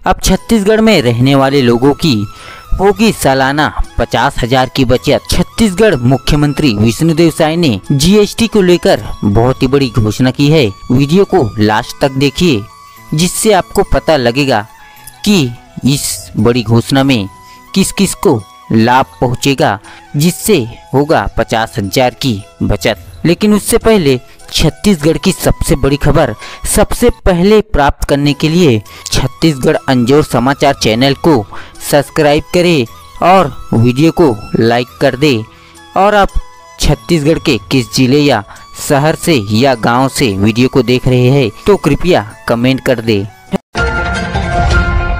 अब छत्तीसगढ़ में रहने वाले लोगों की होगी सालाना 50,000 की बचत। छत्तीसगढ़ मुख्यमंत्री विष्णुदेव साय ने जीएसटी को लेकर बहुत ही बड़ी घोषणा की है। वीडियो को लास्ट तक देखिए, जिससे आपको पता लगेगा कि इस बड़ी घोषणा में किस किस को लाभ पहुंचेगा, जिससे होगा 50,000 की बचत। लेकिन उससे पहले छत्तीसगढ़ की सबसे बड़ी खबर सबसे पहले प्राप्त करने के लिए छत्तीसगढ़ अंजोर समाचार चैनल को सब्सक्राइब करें और वीडियो को लाइक कर दे। और आप छत्तीसगढ़ के किस जिले या शहर से या गांव से वीडियो को देख रहे हैं तो कृपया कमेंट कर दे।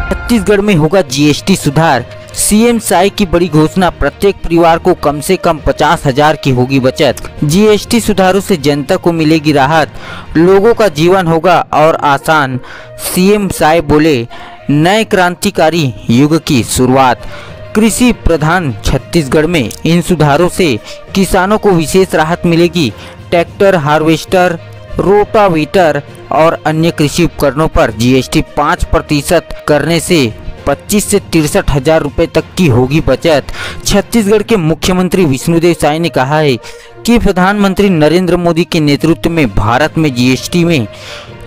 छत्तीसगढ़ में होगा जीएसटी सुधार, सीएम साय की बड़ी घोषणा। प्रत्येक परिवार को कम से कम 50,000 की होगी बचत। जीएसटी सुधारों से जनता को मिलेगी राहत, लोगों का जीवन होगा और आसान। सीएम साय बोले, नए क्रांतिकारी युग की शुरुआत। कृषि प्रधान छत्तीसगढ़ में इन सुधारों से किसानों को विशेष राहत मिलेगी। ट्रैक्टर, हार्वेस्टर, रोटावेटर और अन्य कृषि उपकरणों पर जीएसटी 5% करने से 25 से 63,000 रुपये तक की होगी बचत। छत्तीसगढ़ के मुख्यमंत्री विष्णुदेव साय ने कहा है कि प्रधानमंत्री नरेंद्र मोदी के नेतृत्व में भारत में जीएसटी में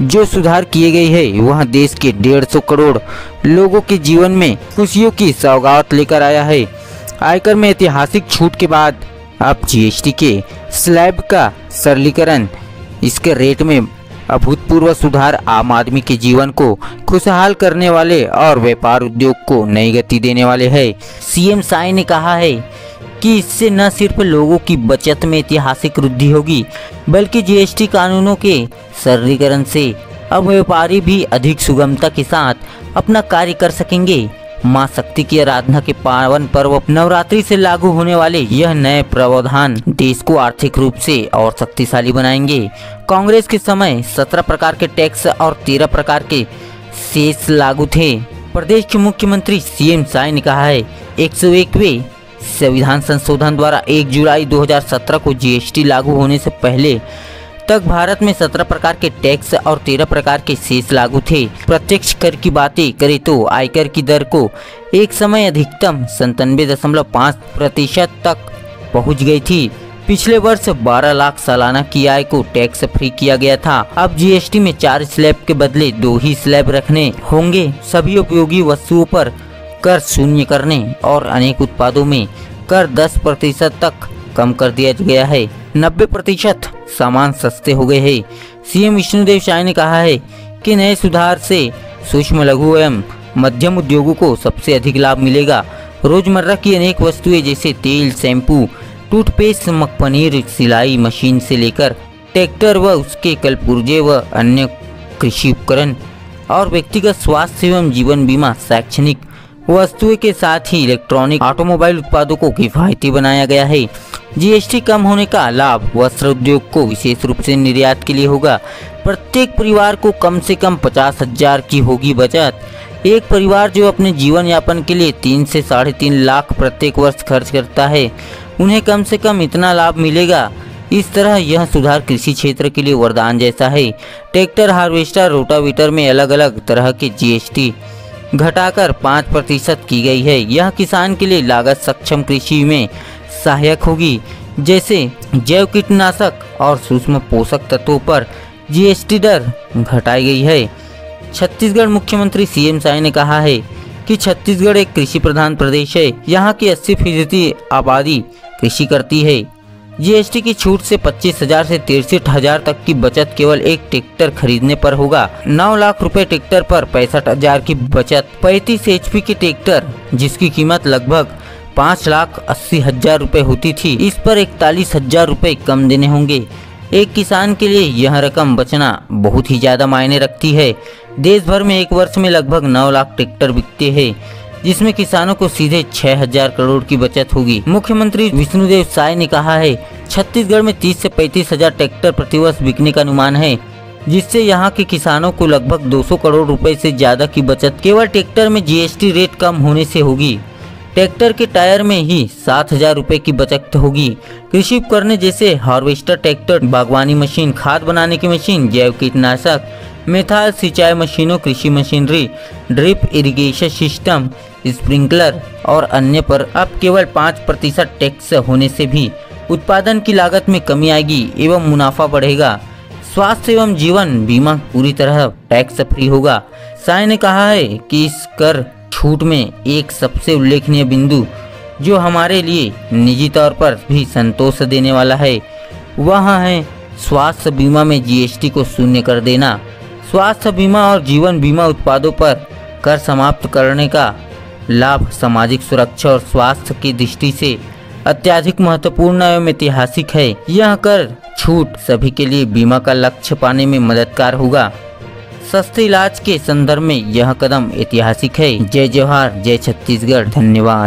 जो सुधार किए गए हैं वह देश के 150 करोड़ लोगों के जीवन में खुशियों की सौगात लेकर आया है। आयकर में ऐतिहासिक छूट के बाद अब जीएसटी के स्लैब का सरलीकरण, इसके रेट में अभूतपूर्व सुधार आम आदमी के जीवन को खुशहाल करने वाले और व्यापार उद्योग को नई गति देने वाले हैं। सीएम साय ने कहा है कि इससे न सिर्फ लोगों की बचत में ऐतिहासिक वृद्धि होगी, बल्कि जीएसटी कानूनों के सरलीकरण से अब व्यापारी भी अधिक सुगमता के साथ अपना कार्य कर सकेंगे। मां शक्ति की आराधना के पावन पर्व नवरात्रि से लागू होने वाले यह नए प्रावधान देश को आर्थिक रूप से और शक्तिशाली बनाएंगे। कांग्रेस के समय 17 प्रकार के टैक्स और 13 प्रकार के सेस लागू थे। प्रदेश के मुख्यमंत्री सीएम साय ने कहा है, 101वें संविधान संशोधन द्वारा 1 जुलाई 2017 को जीएसटी लागू होने से पहले तक भारत में 17 प्रकार के टैक्स और 13 प्रकार के सेस लागू थे। प्रत्यक्ष कर की बातें करें तो आयकर की दर को एक समय अधिकतम 97.5% तक पहुंच गई थी। पिछले वर्ष 12 लाख सालाना की आय को टैक्स फ्री किया गया था। अब जीएसटी में 4 स्लैब के बदले 2 ही स्लैब रखने होंगे। सभी उपयोगी वस्तुओं पर कर शून्य करने और अनेक उत्पादों में कर 10% तक कम कर दिया गया है। 90% सामान सस्ते हो गए हैं। सीएम विष्णुदेव साय ने कहा है कि नए सुधार से सूक्ष्म, लघु एवं मध्यम उद्योगों को सबसे अधिक लाभ मिलेगा। रोजमर्रा की अनेक वस्तुएं जैसे तेल, शैम्पू, टूथपेस्ट, पनीर, सिलाई मशीन से लेकर ट्रैक्टर व उसके कलपुर्जे व अन्य कृषि उपकरण और व्यक्तिगत स्वास्थ्य एवं जीवन बीमा, शैक्षणिक वस्तुएं के साथ ही इलेक्ट्रॉनिक ऑटोमोबाइल उत्पादों को किफायती बनाया गया है। जीएसटी कम होने का लाभ वस्त्र उद्योग को विशेष रूप से निर्यात के लिए होगा। प्रत्येक परिवार को कम से कम 50,000 की होगी बचत। एक परिवार जो अपने जीवन यापन के लिए 3 से 3.5 लाख प्रत्येक वर्ष खर्च करता है, उन्हें कम से कम इतना लाभ मिलेगा। इस तरह यह सुधार कृषि क्षेत्र के लिए वरदान जैसा है। ट्रैक्टर, हार्वेस्टर, रोटावेटर में अलग अलग तरह के जीएसटी घटाकर 5% की गई है। यह किसान के लिए लागत सक्षम कृषि में सहायक होगी। जैसे जैव कीटनाशक और सूक्ष्म पोषक तत्वों पर जीएसटी दर घटाई गई है। छत्तीसगढ़ मुख्यमंत्री सीएम साय ने कहा है कि छत्तीसगढ़ एक कृषि प्रधान प्रदेश है। यहाँ की 80% आबादी कृषि करती है। जीएसटी की छूट से 25,000 से 63,000 तक की बचत केवल एक ट्रैक्टर खरीदने पर होगा। 9 लाख रुपए ट्रैक्टर पर 65,000 की बचत। 35 HP के ट्रैक्टर जिसकी कीमत लगभग 5,80,000 रुपए होती थी, इस पर 41,000 रुपए कम देने होंगे। एक किसान के लिए यह रकम बचना बहुत ही ज्यादा मायने रखती है। देश भर में एक वर्ष में लगभग 9 लाख ट्रैक्टर बिकते हैं, जिसमें किसानों को सीधे 6,000 करोड़ की बचत होगी। मुख्यमंत्री विष्णुदेव साय ने कहा है, छत्तीसगढ़ में 30 से 35,000 ट्रैक्टर प्रतिवर्ष बिकने का अनुमान है, जिससे यहाँ के किसानों को लगभग 200 करोड़ रुपए से ज्यादा की बचत केवल ट्रैक्टर में जीएसटी रेट कम होने से होगी। ट्रैक्टर के टायर में ही 7,000 रुपए की बचत होगी। कृषि उपकरण जैसे हार्वेस्टर, ट्रैक्टर, बागवानी मशीन, खाद बनाने की मशीन, जैव कीटनाशक, मेथाल सिंचाई मशीनों, कृषि machinery, drip irrigation system, sprinkler और अन्य पर अब केवल 5% टैक्स होने से भी उत्पादन की लागत में कमी आएगी एवं मुनाफा बढ़ेगा। स्वास्थ्य एवं जीवन बीमा पूरी तरह टैक्स फ्री होगा। साय ने कहा है कि इस कर छूट में एक सबसे उल्लेखनीय बिंदु जो हमारे लिए निजी तौर पर भी संतोष देने वाला है वह है स्वास्थ्य बीमा में जीएसटी को शून्य कर देना। स्वास्थ्य बीमा और जीवन बीमा उत्पादों पर कर समाप्त करने का लाभ सामाजिक सुरक्षा और स्वास्थ्य की दृष्टि से अत्यधिक महत्वपूर्ण एवं ऐतिहासिक है। यह कर छूट सभी के लिए बीमा का लक्ष्य पाने में मददगार होगा। सस्ते इलाज के संदर्भ में यह कदम ऐतिहासिक है। जय जवाहर, जय छत्तीसगढ़। धन्यवाद।